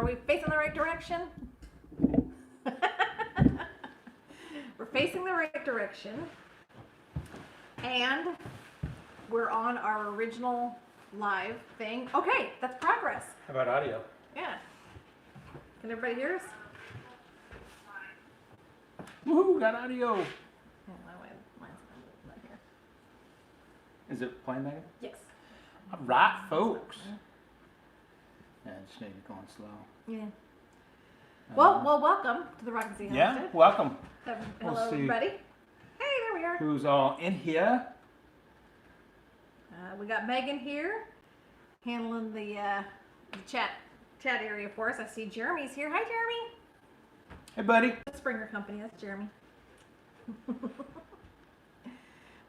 Are we facing the right direction? We're facing the right direction. And we're on our original live thing. Okay, that's progress. How about audio? Yeah. Can everybody hear us? Woohoo, got audio. Oh, mine's not here. Is it playing, Megan? Yes. All right, folks. Yeah, just maybe going slow. Yeah. Well, welcome to the Rock & C Homestead. Yeah, welcome. Hello, We'll see everybody. Hey, there we are. Who's all in here? We got Megan here, handling the chat area for us. I see Jeremy's here. Hi, Jeremy. Hey, buddy. Springer Company. That's Jeremy.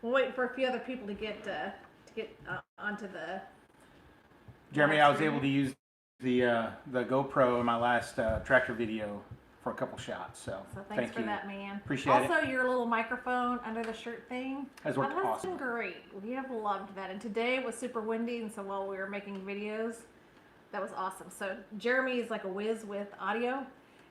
We're waiting for a few other people to get onto the. Jeremy, I was able to use the GoPro in my last tractor video for a couple shots, so thanks for you. that, man. Appreciate it. Also, your little microphone under the shirt thing. Has worked That's awesome. been great. We have loved that. And today it was super windy, and so while we were making videos, that was awesome. So Jeremy is like a whiz with audio,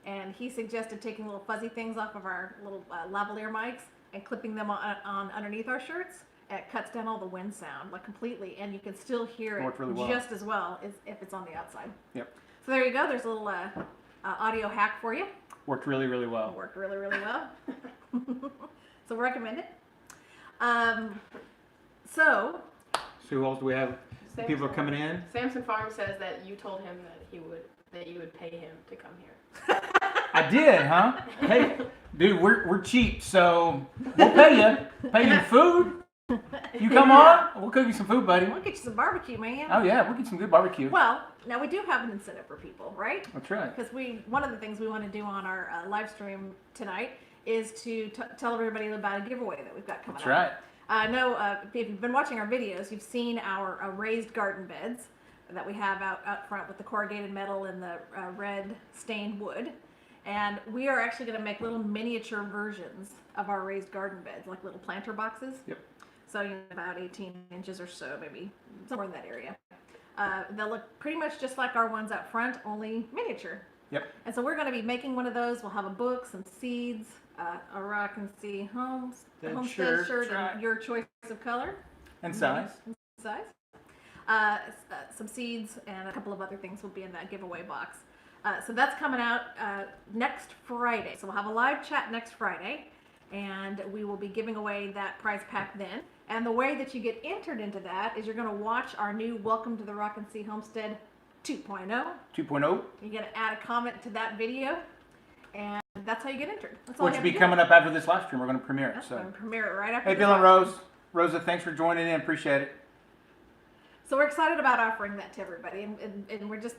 and he suggested taking little fuzzy things off of our little lavalier mics and clipping them on underneath our shirts. And it cuts down all the wind sound like completely, and you can still hear it really well. just as well as if it's on the outside. Yep. So there you go. There's a little audio hack for you. Worked really, really well. It worked really, really well. So recommend it. So who else do we have? People are coming in. Samson Farm says that you told him that you would pay him to come here. I did, huh? Hey, dude, we're cheap, so we'll pay you. Pay you food. You come on, we'll cook you some food, buddy. We'll get you some barbecue, man. Oh yeah, we'll get some good barbecue. Well, now we do have an incentive for people, right? That's right. Because one of the things we want to do on our live stream tonight is to tell everybody about a giveaway that we've got coming up. That's right. I know if you've been watching our videos, you've seen our raised garden beds that we have out front with the corrugated metal and the red stained wood. And we are actually going to make little miniature versions of our raised garden beds, like little planter boxes. Yep. So about 18 inches or so, maybe somewhere in that area. They'll look pretty much just like our ones out front, only miniature. Yep. And so we're going to be making one of those. We'll have a book, some seeds, a Rock & C Homestead shirt, and your choice of color and size. Some seeds and a couple of other things will be in that giveaway box. So that's coming out next Friday. So we'll have a live chat next Friday, and we will be giving away that prize pack then. And the way that you get entered into that is you're going to watch our new Welcome to the Rock & C Homestead 2.0. 2.0. You're going to add a comment to that video, and that's how you get entered. That's all Which you will have be to coming up after this live stream. We're going to premiere it. That's So. going to premiere it right after Hey, this Bill and live Rose. Rosa, thanks for joining in. Appreciate it. So we're excited about offering that to everybody, and we're just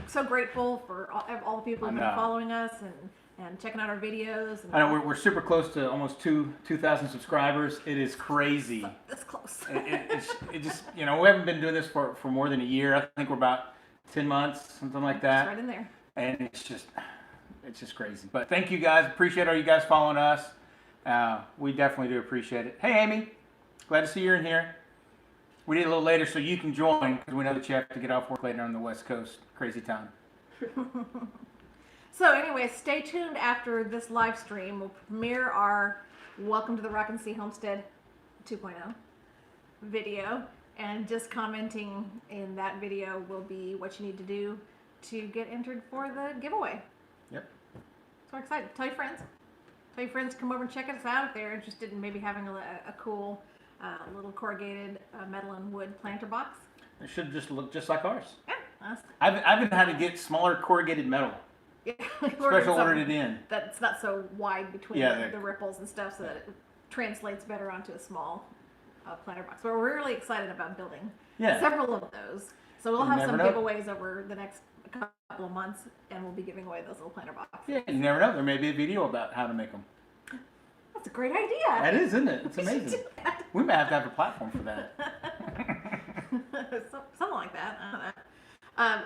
so grateful for all the people who've been following us and checking out our videos. And I know we're super close to almost 2,000 subscribers. It is crazy. That's close. it just, we haven't been doing this for more than a year. I think we're about 10 months, something like that. It's right in there. And it's just crazy. But thank you guys. Appreciate all you guys following us. We definitely do appreciate it. Hey, Amy. Glad to see you're in here. We did a little later so you can join because we know that you have to get off work later on the West Coast. Crazy time. So anyway, stay tuned after this live stream. We'll premiere our Welcome to the Rock & C Homestead 2.0 video. And just commenting in that video will be what you need to do to get entered for the giveaway. Yep. So we're excited. Tell your friends. Tell your friends to come over and check us out if they're interested in maybe having a cool little corrugated metal and wood planter box. It should just look just like ours. Yeah. I've been had to get smaller corrugated metal. Yeah, Special ordered it in. That's not so wide between the ripples and stuff, so that it translates better onto a small planter box. But we're really excited about building several of those. So we'll have some giveaways over the next couple of months, and we'll be giving away those little planter boxes. Yeah, you never know. There may be a video about how to make them. That's a great idea. That is, isn't it? It's amazing. We may have to have a platform for that. Something like that. I don't know.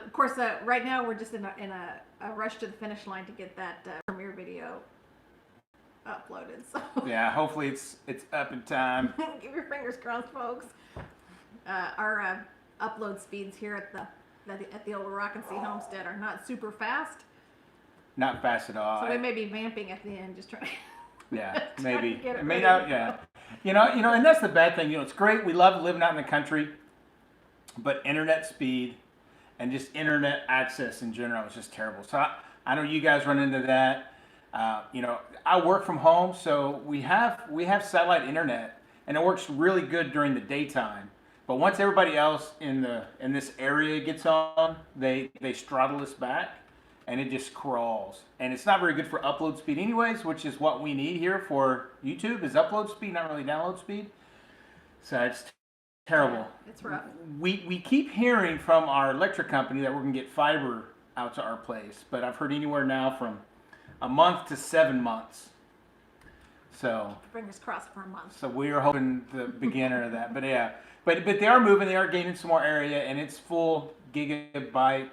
Of course, right now we're just in a rush to the finish line to get that premiere video uploaded. So yeah, hopefully it's up in time. Keep your fingers crossed, folks. Our upload speeds here at the at the old Rock and C Homestead are not super fast. Not fast at all. So they may be vamping at the end, just trying. Yeah, trying maybe. to get it It may ready. not. Yeah. And that's the bad thing. It's great. We love living out in the country, but internet speed and just internet access in general is just terrible. So I know you guys run into that. I work from home, so we have satellite internet, and it works really good during the daytime. But once everybody else in this area gets on, they throttle us back, and it just crawls. And it's not very good for upload speed, anyways, which is what we need here for YouTube is upload speed, not really download speed. So it's terrible. It's rough. We keep hearing from our electric company that we're gonna get fiber out to our place, but I've heard anywhere now from a month to 7 months. So Fingers crossed for a month. so we are hoping the beginner of that. But yeah, but they are moving. They are gaining some more area, and it's full gigabyte,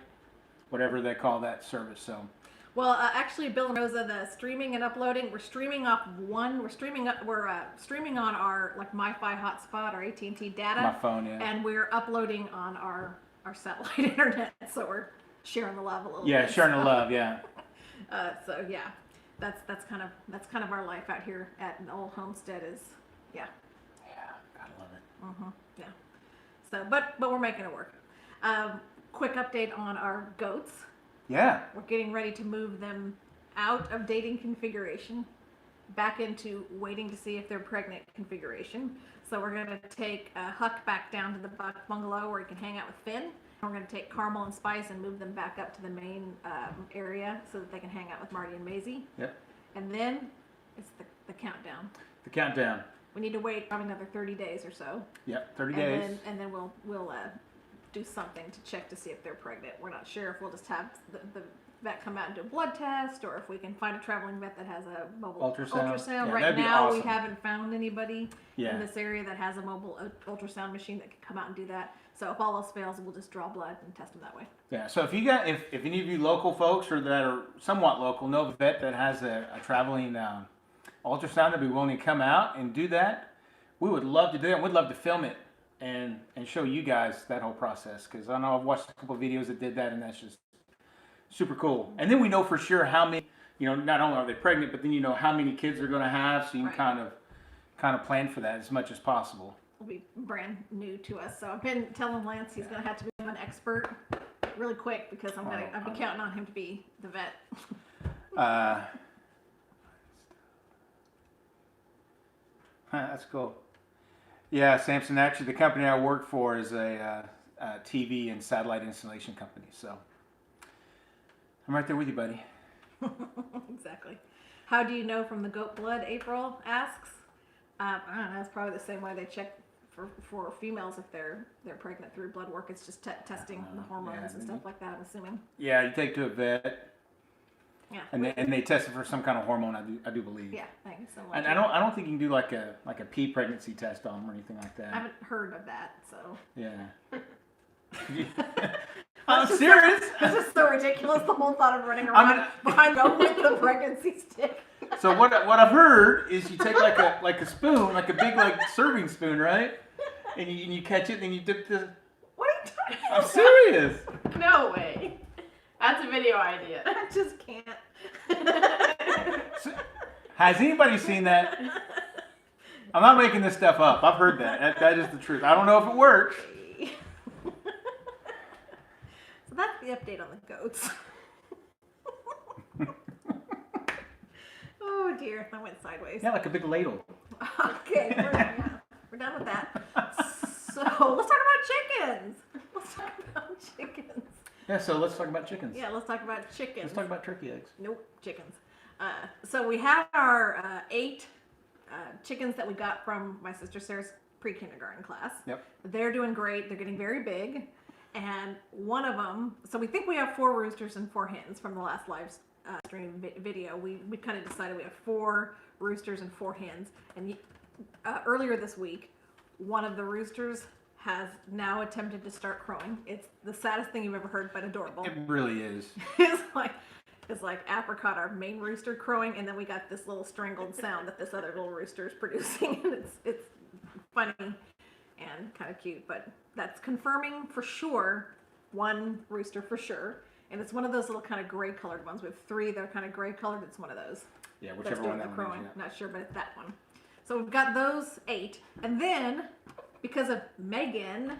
whatever they call that service. So Well, actually, Bill and Rosa, the streaming and uploading, we're streaming off one. We're streaming on our like MiFi hotspot, our AT&T data, my phone, yeah, and we're uploading on our satellite internet. So we're sharing the love a little yeah, bit. sharing the love, yeah. So yeah, that's kind of our life out here at the old homestead is, yeah. Yeah, gotta love it. Yeah. So, but we're making it work. Quick update on our goats. Yeah, We're getting ready to move them out of dating configuration, back into waiting to see if they're pregnant configuration. So we're going to take Huck back down to the bungalow where he can hang out with Finn. We're going to take Caramel and Spice and move them back up to the main area so that they can hang out with Marty and Maisie. yep. And then it's the countdown. The countdown. We need to wait probably another 30 days or so. Yep, 30 And days. then we'll do something to check to see if they're pregnant. We're not sure if we'll just have the vet come out and do a blood test, or if we can find a traveling vet that has a mobile Ultrasound. Yeah, Right that'd be now, we awesome. haven't found anybody Yeah. in this area that has a mobile ultrasound machine that can come out and do that. So if all else fails, we'll just draw blood and test them that way. Yeah, so if any of you local folks or that are somewhat local know of a vet that has a traveling ultrasound that'd be willing to come out and do that, we would love to do it. And we'd love to film it and show you guys that whole process, because I know I've watched a couple of videos that did that, and that's just super cool. And then we know for sure how many, not only are they pregnant, but then how many kids they're going to have, so you can Right. kind of plan for that as much as possible. Will be brand new to us. So I've been telling Lance he's gonna have to become an expert really quick, because I've been counting on him to be the vet. That's cool. Yeah, Samson. Actually, the company I work for is a TV and satellite installation company. So I'm right there with you, buddy. Exactly. How do you know from the goat blood? April asks. I don't know. It's probably the same way they check for females if they're pregnant through blood work. It's just testing the hormones and stuff like that, I'm assuming. Yeah, you take to a vet, Yeah. and they test it for some kind of hormone. I do believe. Yeah. Thanks so much. And I don't think you can do like a pre-pregnancy test on them or anything like I that. haven't heard of that, so. Yeah. I'm serious. This is so ridiculous. The whole thought of running around behind goat with the pregnancy stick. So what I've heard is you take like a spoon, like a big serving spoon, right? And you catch it, and you dip the. What are you talking I'm about? serious. No way. That's a video idea. I just can't. Has anybody seen that? I'm not making this stuff up. I've heard that. That is the truth. I don't know if it works. So that's the update on the goats. Oh dear, I went sideways. Yeah, like a big ladle. Okay, we're done with that. So let's talk about chickens. Yeah, so let's talk about chickens. Yeah, let's talk about chickens. Let's talk about turkey eggs. Nope, chickens. So we have our 8 chickens that we got from my sister Sarah's pre-kindergarten class. Yep. They're doing great. They're getting very big. And one of them, so we think we have 4 roosters and 4 hens from the last live stream video. We kind of decided we have 4 roosters and 4 hens. And earlier this week, one of the roosters has now attempted to start crowing. It's the saddest thing you've ever heard, but adorable. It really is. It's like Apricot, our main rooster, crowing, and then we got this little strangled sound that this other little rooster is producing, and it's funny and kind of cute. But that's confirming for sure one rooster for sure. And it's one of those little kind of gray colored ones. We have 3 that are kind of gray colored. It's one of those. Yeah, That's whichever doing one the that one crowing. is. Yeah. Not sure, but it's that one. So we've got those 8. And then, because of Megan,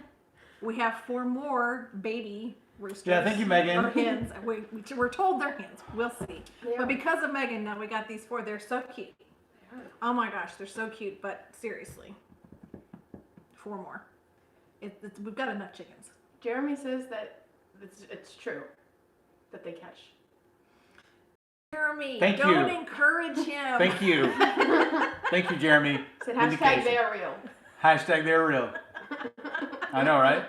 we have 4 more baby roosters. Yeah, thank you, Megan. Or hens. We're told they're hens. We'll see. They But are. because of Megan, now we got these 4. They're so cute. Oh my gosh, they're so cute. But seriously, 4 more. We've got enough chickens. Jeremy says that it's true that they catch. Jeremy, Thank don't you. encourage him. Thank you. Thank you, Jeremy. Said Vindication. hashtag they are real. Hashtag they're real. I know, right?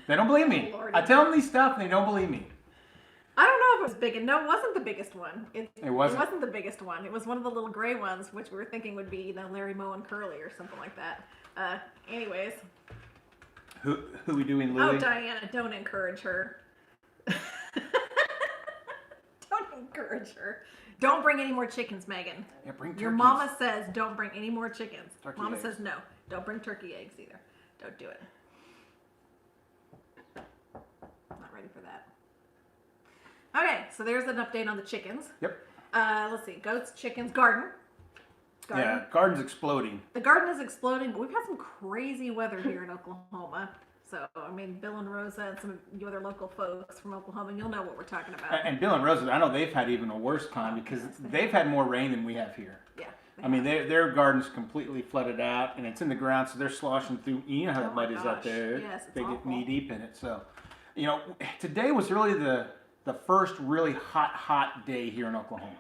They don't believe me. Oh, Lordy. I tell them these stuff and they don't believe me. I don't know if it was big. No, it wasn't the biggest one. It wasn't? It wasn't the biggest one. It was one of the little gray ones, which we were thinking would be, Larry Moe and Curly or something like that. Anyways. Who we doing, Oh, Louie? Diana, don't encourage her. Don't encourage her. Don't bring any more chickens, Megan. Yeah, bring Your turkeys. mama says don't bring any more chickens. Turkey Mama eggs. says no. Don't bring turkey eggs either. Don't do it. Not ready for that. Okay, so there's an update on the chickens. Yep. Let's see. Goats, chickens, garden. Yeah, garden's exploding. The garden is exploding, but we've had some crazy weather here in Oklahoma. So, I mean, Bill and Rosa and some of you other local folks from Oklahoma, you'll know what we're talking about. And Bill and Rosa, I know they've had even a worse time because they've had more rain than we have here. Yeah. I mean, their garden's completely flooded out, and it's in the ground, so they're sloshing through. You know how Oh that my mud is out gosh. there. Yes, it's they get awful. knee deep in it. So, today was really the first really hot day here in Oklahoma.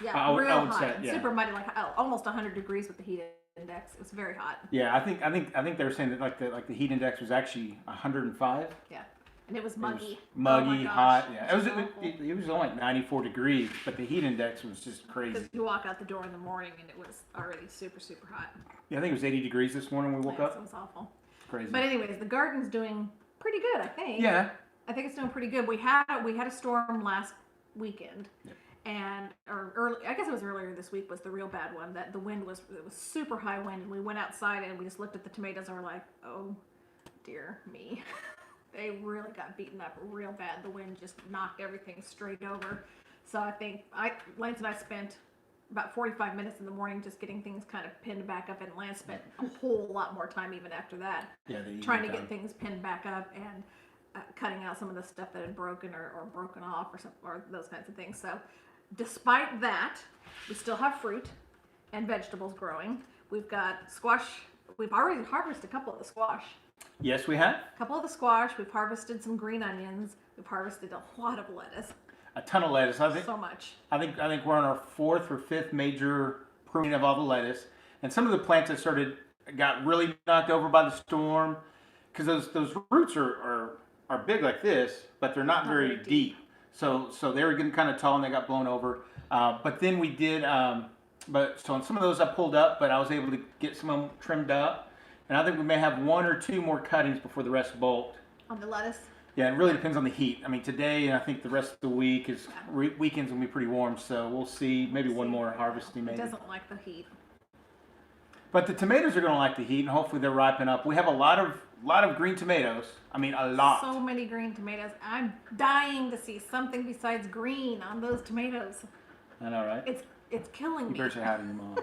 Yeah, I would real say, hot. And yeah. super muddy, like almost 100 degrees with the heat index. It was very hot. Yeah, I think they were saying that like the heat index was actually 105. Yeah. And it was It was muggy. muggy, Oh my gosh. hot. Yeah, Just it was only like 94 degrees, but the heat index was just crazy. Because you walk out the door in the morning and it was already super, super hot. Yeah, I think it was 80 degrees this morning when we woke Yeah, up. so it was awful. Crazy. But anyways, the garden's doing pretty good, I think. Yeah. I think it's doing pretty good. We had a storm last weekend, Yep. and or early. I guess it was earlier this week was the real bad one. That the wind was super high wind, and we went outside and we just looked at the tomatoes and we're like, oh dear me, they really got beaten up real bad. The wind just knocked everything straight over. So I think Lance and I spent about 45 minutes in the morning just getting things kind of pinned back up, and Lance spent a whole lot more time even after that Yeah. The trying to evening get things pinned back up and cutting out some of the stuff that had broken or broken off or those kinds of things. So despite that, we still have fruit and vegetables growing. We've got squash. We've already harvested a couple of the squash. Yes, we have We've harvested some green onions. We've harvested a lot of lettuce. a ton of lettuce. So much. I think we're on our 4th or 5th major pruning of all the lettuce, and some of the plants that got really knocked over by the storm because those roots are big like this, but they're not very deep. So they were getting kind of tall and they got blown over. But then we did. So on some of those I pulled up, but I was able to get some of them trimmed up, and I think we may have 1 or 2 more cuttings before the rest bolt. On the lettuce. Yeah, it really depends on the heat. I mean, today and I think the rest of the week is weekends will be pretty warm, so we'll see. Maybe one more harvesting, It maybe. doesn't like the heat. But the tomatoes are going to like the heat, and hopefully they're ripen up. We have a lot of green tomatoes. I mean, a lot. So many green tomatoes. I'm dying to see something besides green on those tomatoes. I know, right? It's killing You me. better say hi to your mom.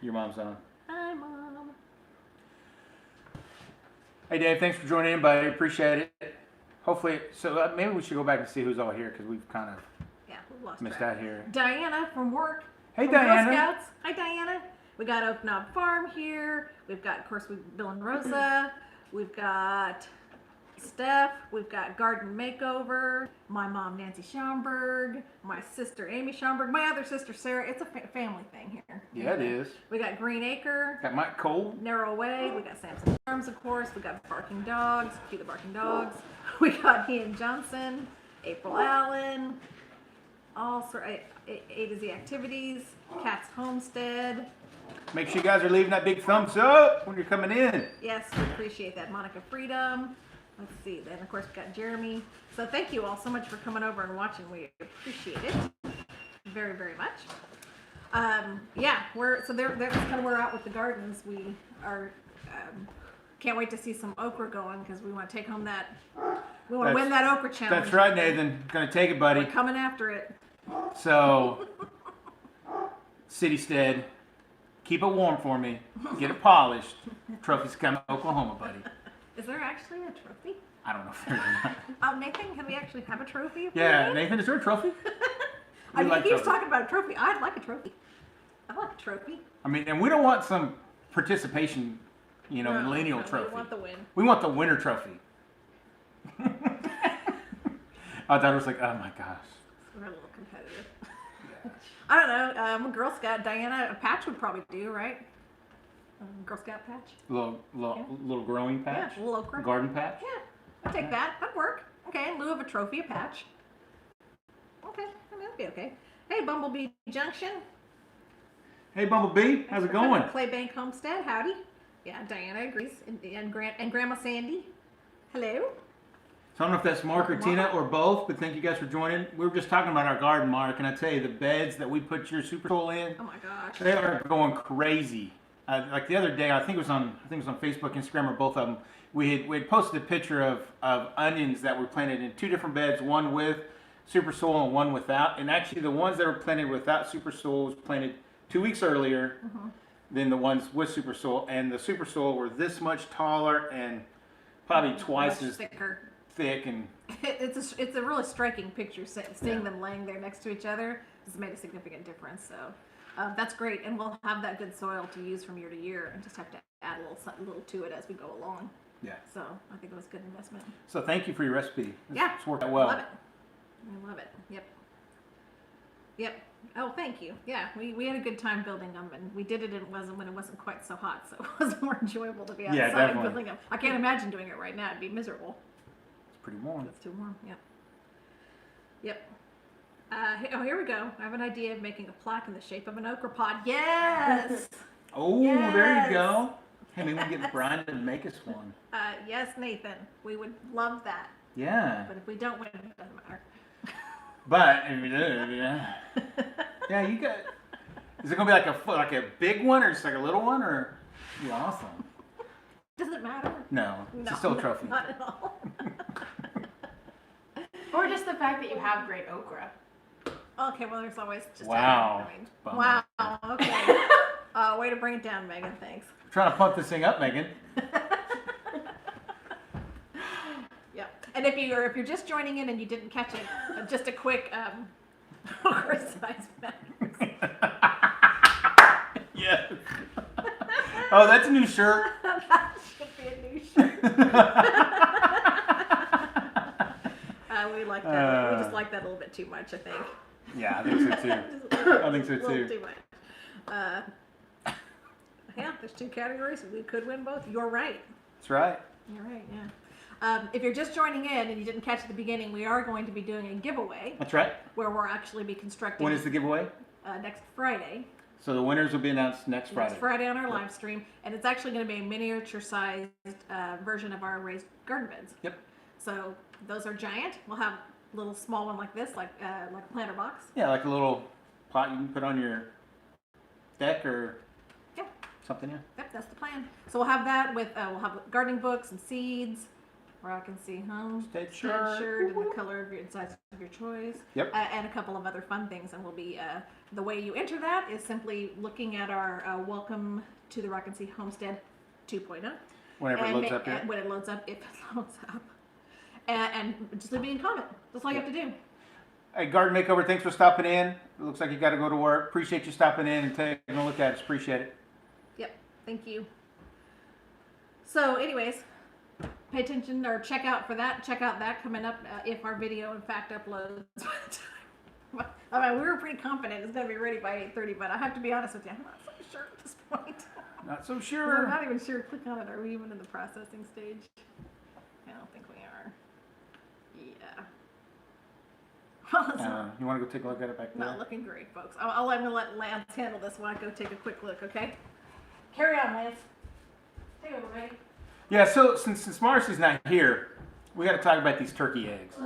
Your mom's on. Hi, Mom. Hey, Dave, thanks for joining in, buddy. Appreciate it. Hopefully, maybe we should go back and see who's all here because we've kind of Yeah, we lost missed track. out here. Diana from work. Hey, from Girl Diana. Scouts. Hi, Diana. We got Oak Knob Farm here. We've got, of course, Bill and Rosa. We've got Steph. We've got Garden Makeover. My mom, Nancy Schaumburg. My sister, Amy Schaumburg. My other sister, Sarah. It's a family thing here. Yeah, it is. We got Green Acre. Got Mike Cole. Narrow Way. We got Samson Farms, of course. We got Barking Dogs. Cue the Barking Dogs. We got Ian Johnson, April Allen, all sort of A to Z Activities, Cat's Homestead. Make sure you guys are leaving that big thumbs up when you're coming in. Yes, we appreciate that. Monica Freedom. Let's see. Then, of course, we got Jeremy. So thank you all so much for coming over and watching. We appreciate it very, very much. Yeah, that's kind of where we're at with the gardens. We are can't wait to see some okra going because we want to take home that. We want to win that okra challenge. That's right, Nathan. Gonna take it, buddy. We're coming after it. So, City Stead, keep it warm for me. Get it polished. Trophy's coming to Oklahoma, buddy. Is there actually a trophy? I don't know if there's or not. Nathan, can we actually have a trophy? Yeah, Nathan, is there a trophy? I mean, like he was trophies. talking about a trophy. I'd like a trophy. I like a trophy. I mean, and we don't want some participation, No, millennial no, trophy. We want the win. We want the winner trophy. I thought it was like, oh my gosh. We're a little competitive. I don't know. Girl Scout Diana, a patch would probably do, right? Girl Scout patch. Little growing patch. Yeah, a little okra. Garden patch. Yeah, I'd take that. That'd work. Okay, in lieu of a trophy, a patch. Okay, I mean, that'd be okay. Hey, Bumblebee Junction. Hey, Bumblebee, how's it going? Claybank Homestead, howdy. Yeah, Diana agrees. And Grandma Sandy. Hello. So I don't know if that's Mark or Tina or both, but thank you guys for joining. We were just talking about our garden, Mark, and I tell you, the beds that we put your super soil in, Oh my gosh. they are going crazy. Like the other day, I think it was on Facebook, Instagram, or both of them. We had posted a picture of onions that were planted in two different beds, one with super soil and one without. And actually, the ones that were planted without super soil was planted 2 weeks earlier than the ones with super soil. And the super soil were this much taller and probably twice Much as thicker. thick. And It's a really striking picture. Seeing them laying there next to each other has made a significant difference. So that's great, and we'll have that good soil to use from year to year, and just have to add a little to it as we go along. yeah. So I think it was a good investment. So thank you for your recipe. Yeah, It's worked out well. Love it. I love it. Yep. Yep. Oh, thank you. Yeah, we had a good time building them, and we did it. When it wasn't quite so hot, so it was more enjoyable to be outside definitely. building them. I can't imagine doing it right now. It'd be miserable. It's pretty warm. It's too warm. Yep. Yep. Here we go. I have an idea of making a plaque in the shape of an okra pod. Yes. Oh, there Yes. you go. Hey, maybe we can get Brian to make us one. Yes, Nathan. We would love that. Yeah. But if we don't win, it doesn't matter. But if you do, yeah, you got. Is it gonna be like a big one or just like a little one or? Be awesome. Does it matter? No, it's still a trophy. Not at all. Or just the fact that you have great okra. Okay, well, there's always just. Wow. Wow. Okay. Way to bring it down, Megan. Thanks. I'm trying to pump this thing up, Megan. Yeah. And if you're just joining in and you didn't catch it, just a quick okra size matters. Yes. Oh, that's a new shirt. That should be a new shirt. We like that. We just like that a little bit too much, I think. Yeah, I think so too. I think so A little too. too much. Yeah, there's two categories. We could win both. You're right. That's right. You're right, yeah. If you're just joining in and you didn't catch at the beginning, we are going to be doing a giveaway That's right. where we'll actually be constructing When is the giveaway? next Friday. So the winners will be announced next Friday. Next Friday on our live stream. And it's actually going to be a miniature-sized version of our raised garden beds. Yep. So those are giant. We'll have a little small one like this, like a planter box. Yeah, like a little pot you can put on your deck or Yeah. something. Yeah. Yep, that's the plan. So we'll have that with we'll have gardening books and seeds, where I can see Homestead shirt and the color of your size of your choice. Yep. And a couple of other fun things. And we'll be the way you enter that is simply looking at our Welcome to the C Homestead 2.0. Whenever it loads up here. When it loads up, if it loads up, and just leave me a comment. That's all you have to do. Hey, Garden Makeover, thanks for stopping in. It looks like you got to go to work. Appreciate you stopping in and taking a look at us. Appreciate it. Yep, thank you. So, anyways, pay attention or check out for that. Check out that coming up if our video, in fact, uploads. I mean, we were pretty confident it's going to be ready by 8:30, but I have to be honest with you, I'm not so sure at this point. Not so I'm sure. not even sure. Click on it. Are we even in the processing stage? I don't think we are. Yeah. Well, it's You want to go take a look at it back there? not looking great, folks. I'm going to let Lance handle this while I go take a quick look, okay? Carry on, Lance. Take over, baby. Yeah, so since Marcy's not here, we got to talk about these turkey eggs.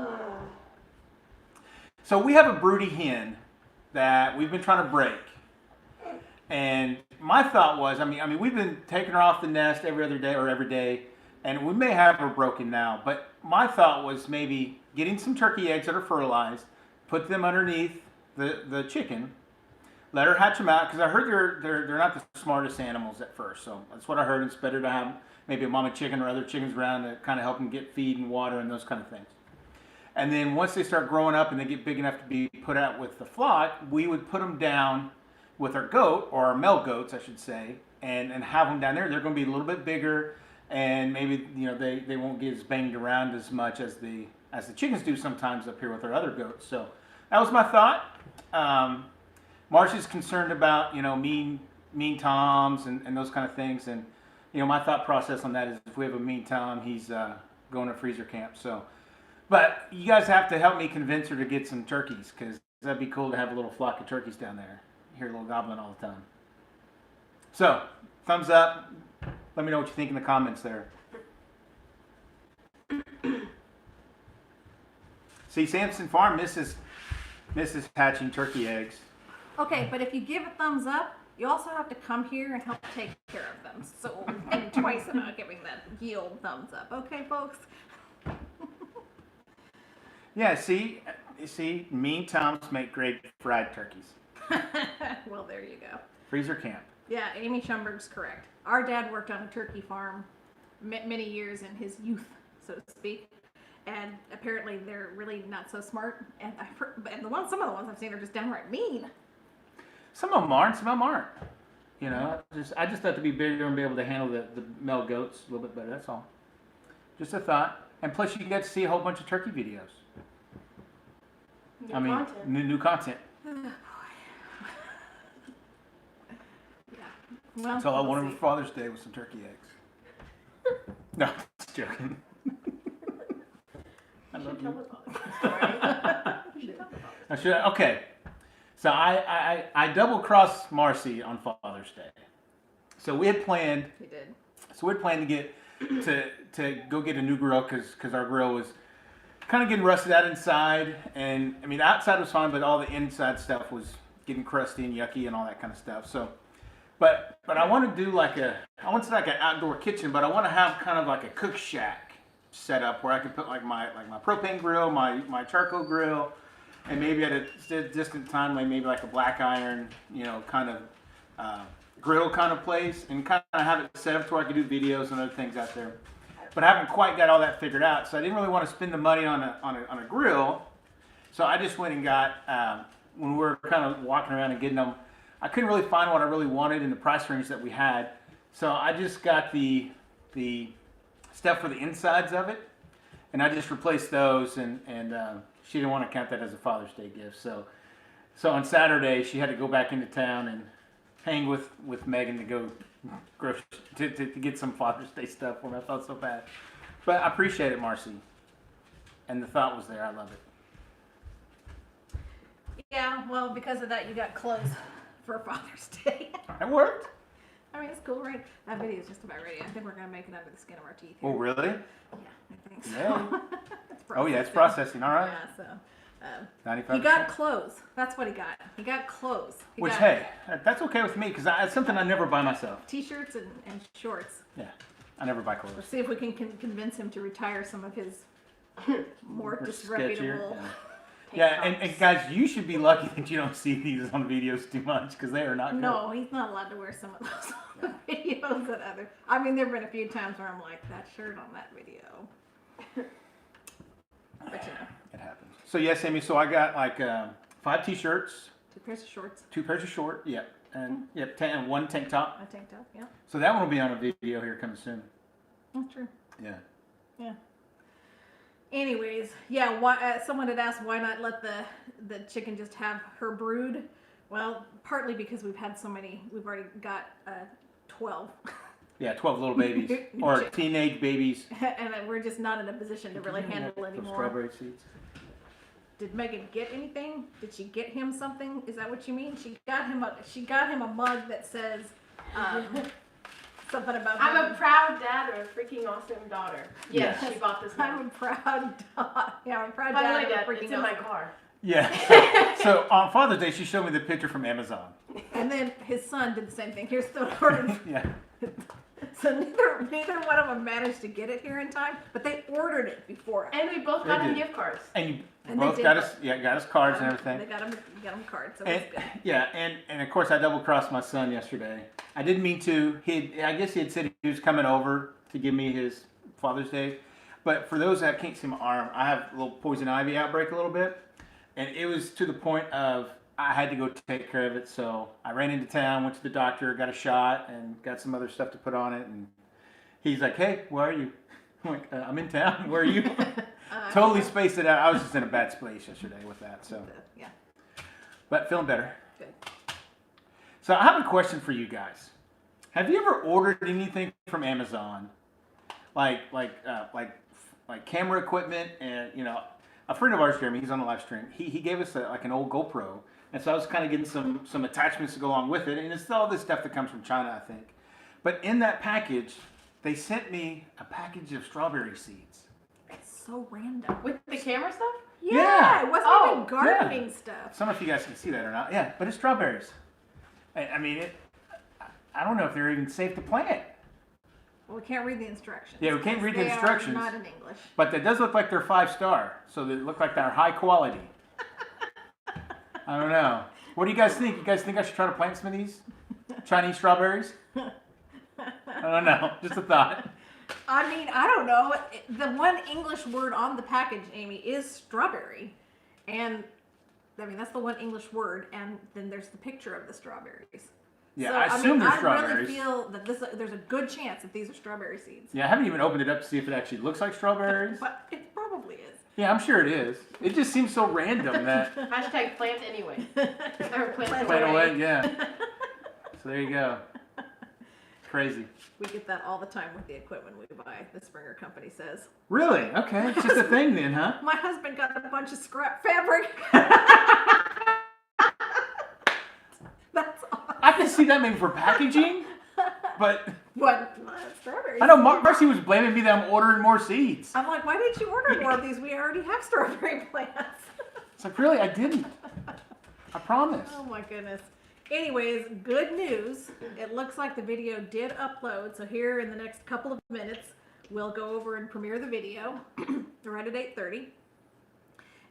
So we have a broody hen that we've been trying to break. And my thought was, I mean, we've been taking her off the nest every other day or every day, and we may have her broken now. But my thought was maybe getting some turkey eggs that are fertilized, put them underneath the chicken, let her hatch them out, because I heard they're not the smartest animals at first. So that's what I heard. It's better to have maybe a mama chicken or other chickens around to kind of help them get feed and water and those kind of things. And then once they start growing up and they get big enough to be put out with the flock, we would put them down with our goat, or our male goats, I should say, and have them down there. They're going to be a little bit bigger, and maybe they won't get as banged around as much as the chickens do sometimes up here with our other goats. So that was my thought. Marcy's concerned about mean toms and those kind of things, and my thought process on that is if we have a mean tom, he's going to freezer camp. So, but you guys have to help me convince her to get some turkeys, because that'd be cool to have a little flock of turkeys down there. Hear a little gobbling all the time. So, thumbs up. Let me know what you think in the comments there. See, Sampson Farm misses hatching turkey eggs. Okay, but if you give a thumbs up, you also have to come here and help take care of them. So think twice about giving that yield thumbs up. Okay, folks? Yeah, see, mean toms make great fried turkeys. Well, there you go. Freezer camp. Yeah, Amy Schumberg's correct. Our dad worked on a turkey farm many years in his youth, so to speak. And apparently they're really not so smart. And some of the ones I've seen are just downright mean. Some of them aren't. Some of them aren't. I just thought to be bigger and be able to handle the male goats a little bit better. That's all. Just a thought. And plus, you get to see a whole bunch of turkey videos. Content. New content. Well, That's all I we'll wanted see. for Father's Day was some turkey eggs. No, just joking. I You love should tell you. us all this. You should tell us all this. Okay. So I double crossed Marcy on Father's Day. So we had planned. We did. So we had planned to go get a new grill because our grill was kind of getting rusted out inside, and I mean the outside was fine, but all the inside stuff was getting crusty and yucky and all that kind of stuff. So, but I want to do I want to say like an outdoor kitchen, but I want to have kind of like a cook shack set up where I can put like my propane grill, my charcoal grill, and maybe at a distant time maybe like a black iron, kind of grill kind of place, and kind of have it set up to where I can do videos and other things out there. But I haven't quite got all that figured out, so I didn't really want to spend the money on a grill. So I just went and got when we were kind of walking around and getting them, I couldn't really find what I really wanted in the price range that we had. So I just got the stuff for the insides of it, and I just replaced those. And she didn't want to count that as a Father's Day gift. So on Saturday she had to go back into town and hang with Megan to go to get some Father's Day stuff for me. I felt so bad, but I appreciate it, Marcy. And the thought was there. I love it. Yeah, well, because of that, you got clothes for Father's Day. It worked. I mean, it's cool, right? That video is just about ready. I think we're going to make it under the skin of our teeth. Oh, really? Yeah, I think so. Yeah. It's Oh, yeah, it's processing. processing. All right. Yeah, so. 95%. He got clothes. That's what he got. He got clothes. He Which, got hey, that's okay with me because it's something I never buy myself. T-shirts and shorts. Yeah, I never buy clothes. Let's see if we can convince him to retire some of his more Or disreputable. sketchier, yeah, and guys, you should be lucky that you don't see these on videos too much because they are not good. No, he's not allowed to wear some of those on the videos that other. I mean, there've been a few times where I'm like, that shirt on that video. But It happens. So yes, Amy. So I got like 5 T-shirts, 2 pairs of shorts, 2 pairs of short. Yep, and and 1 tank top. a tank top. Yeah, So that one will be on a video here coming soon. that's true. Yeah. Yeah. Anyways, yeah. Why? Someone had asked why not let the chicken just have her brood. Well, partly because we've had so many. We've already got 12. Yeah, 12 little babies or teenage babies. And then we're just not in a position to really handle Those anymore. strawberry seeds. Did Megan get anything? Did she get him something? Is that what you mean? She got him a mug that says something about. I'm a proud dad or a freaking awesome daughter. Yes, Yes. she bought this I'm one. a proud dad. Yeah, I'm a proud By the dad. way, of a Dad, freaking it's in my awesome- car. Yeah. So on Father's Day, she showed me the picture from Amazon. And then his son did the same thing. Here's the order. Yeah. So neither one of them managed to get it here in time, but they ordered it before us. And we both got him gift cards. And you And they both did got both. us, got us cards and everything. They got him cards, so And, that's good. yeah, and of course I double crossed my son yesterday. I didn't mean to. I guess he had said he was coming over to give me his Father's Day. But for those that can't see my arm, I have a little poison ivy outbreak a little bit, and it was to the point of I had to go take care of it. So I ran into town, went to the doctor, got a shot, and got some other stuff to put on it. And he's like, "Hey, where are you?" I'm like, "I'm in town. Where are you?" Totally spaced it out. I was just in a bad place yesterday with that. So, Yeah, but feeling better. good. So I have a question for you guys. Have you ever ordered anything from Amazon, like camera equipment? And a friend of ours, Jeremy, he's on the live stream. He gave us like an old GoPro, and so I was kind of getting some attachments to go along with it. And it's all this stuff that comes from China, I think. But in that package, they sent me a package of strawberry seeds. It's so random. With the camera stuff? Yeah. It wasn't even gardening stuff. I don't know if you guys can see that or not. Yeah, but it's strawberries. I mean, I don't know if they're even safe to plant. Well, we can't read the instructions. Yeah, we can't read the They are instructions. not in English. But that does look like they're 5-star, so they look like they're high quality. I don't know. What do you guys think? You guys think I should try to plant some of these Chinese strawberries? I don't know. Just a thought. I mean, I don't know. The one English word on the package, Amy, is strawberry. And, I mean, that's the one English word. And then there's the picture of the strawberries. Yeah, So, I assume they're I strawberries. really feel that there's a good chance that these are strawberry seeds. Yeah, I haven't even opened it up to see if it actually looks like strawberries. But it probably is. Yeah, I'm sure it is. It just seems so random that Hashtag plant anyway. Or plant plant away. away, yeah. So there you go. Crazy. We get that all the time with the equipment we buy, the Springer Company says. Really? Okay. It's just a thing then, huh? My husband got a bunch of scrap fabric. That's awesome. I can see that maybe for packaging, but What? Strawberries. I know Marcy was blaming me that I'm ordering more seeds. I'm like, why didn't you order more of these? We already have strawberry plants. It's like, really? I didn't. I promise. Oh my goodness. Anyways, good news. It looks like the video did upload. So here in the next couple of minutes, we'll go over and premiere the video right at 8:30.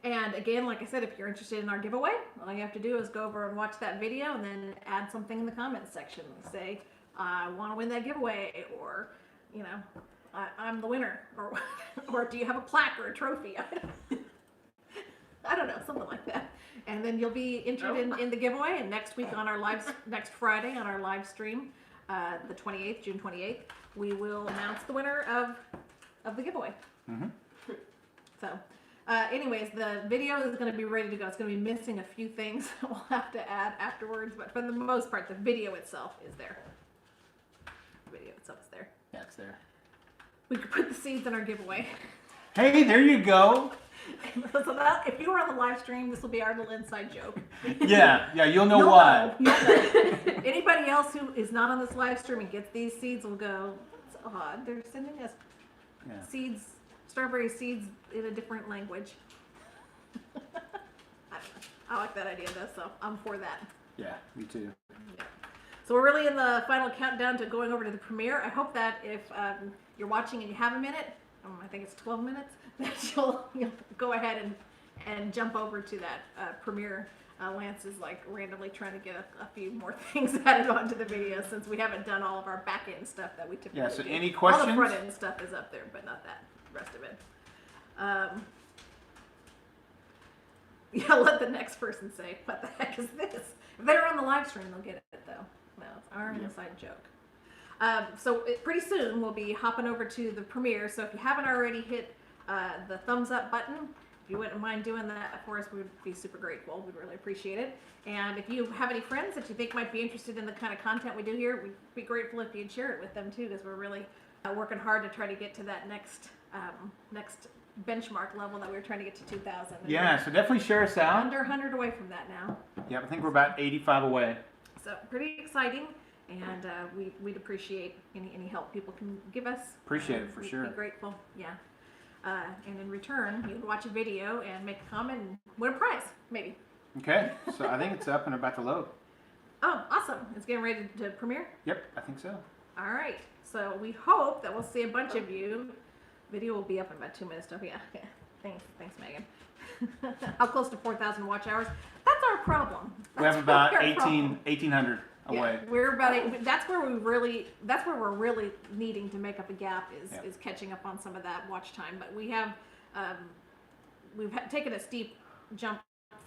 And again, like I said, if you're interested in our giveaway, all you have to do is go over and watch that video and then add something in the comments section. Say, I want to win that giveaway, or, I'm the winner, or do you have a plaque or a trophy? I don't know, something like that. And then you'll be entered in the giveaway. And next week on our next Friday on our live stream, the 28th, June 28th, we will announce the winner of the giveaway. Mm-hmm. So, anyways, the video is going to be ready to go. It's going to be missing a few things that we'll have to add afterwards, but for the most part, the video itself is there. The video itself is there. Yeah, it's there. We could put the seeds in our giveaway. Hey, there you go. So that, if you were on the live stream, this will be our little inside joke. Yeah, you'll know why. You'll know. Anybody else who is not on this live stream and gets these seeds will go, that's odd. They're sending us seeds, strawberry seeds in a different language. I don't know. I like that idea though, so I'm for that. Yeah, me too. Yeah. So we're really in the final countdown to going over to the premiere. I hope that if you're watching and you have a minute, I think it's 12 minutes, that you'll go ahead and jump over to that premiere. Lance is like randomly trying to get a few more things added onto the video since we haven't done all of our back end stuff that we typically Yeah, so do. any All questions? the front end stuff is up there, but not that rest of it. Yeah, let the next person say, what the heck is this? If they're on the live stream, they'll get it though. No, it's our inside joke. So pretty soon we'll be hopping over to the premiere. So if you haven't already hit the thumbs up button, if you wouldn't mind doing that for us, we would be super grateful. We'd really appreciate it. And if you have any friends that you think might be interested in the kind of content we do here, we'd be grateful if you'd share it with them too, because we're really working hard to try to get to that next benchmark level that we were trying to get to 2,000. Yeah, so definitely share us out. Under 100 away from that now. Yeah, I think we're about 85 away. So pretty exciting, and we'd appreciate any help people can give us. Appreciate it for We'd sure. be grateful, yeah. And in return, you can watch a video and make a comment and win a prize, maybe. Okay, so I think it's up and about to load. Oh, awesome. It's getting ready to premiere? Yep, I think so. All right. So we hope that we'll see a bunch of you. Video will be up in about 2 minutes. Yeah. Thanks, Megan. How close to 4,000 watch hours? That's our problem. We have That's about our problem. 1,800 away. Yeah, we're about. That's where we're really needing to make up a gap Yep. is catching up on some of that watch time. But we have taken a steep jump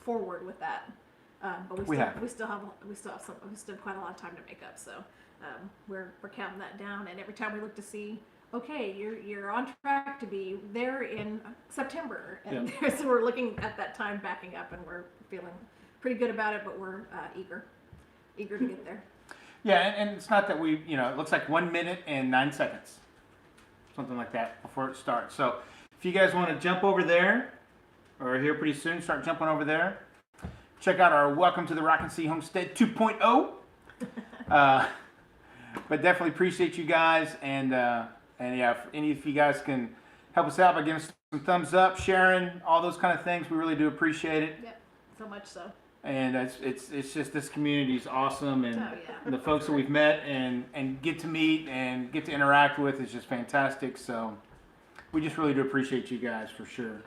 forward with that. But we still have quite a lot of time to make up. So we're counting that down, and every time we look to see, okay, you're on track to be there in September, and so we're looking at that time backing up, and we're feeling pretty good about it, but we're eager to get there. Yeah, and it's not that we, it looks like 1 minute and 9 seconds, something like that before it starts. So if you guys want to jump over there, or here pretty soon, start jumping over there. Check out our Welcome to the Rockin' C Homestead 2.0. But definitely appreciate you guys, and yeah, if any of you guys can help us out by giving us some thumbs up, sharing, all those kind of things, we really do appreciate it. Yep, so much so. And it's just, this community is awesome, and Oh, yeah. the folks that we've met and get to meet and get to interact with is just fantastic. So we just really do appreciate you guys for sure.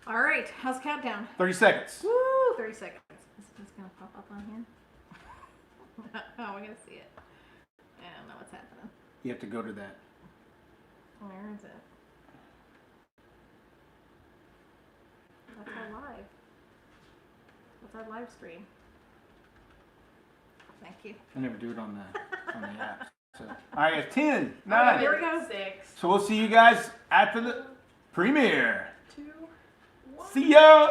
All right, how's countdown? 30 seconds. Woo, 30 seconds. Is this gonna pop up on here? Oh, we're gonna see it. I don't know what's happening. You have to go to that. Where is it? That's our live. That's our live stream. Thank you. I never do it on the app. So, all right, guys, 10, All right, 9. here we go. 6, So we'll see you guys after the premiere. 2, 1. See ya.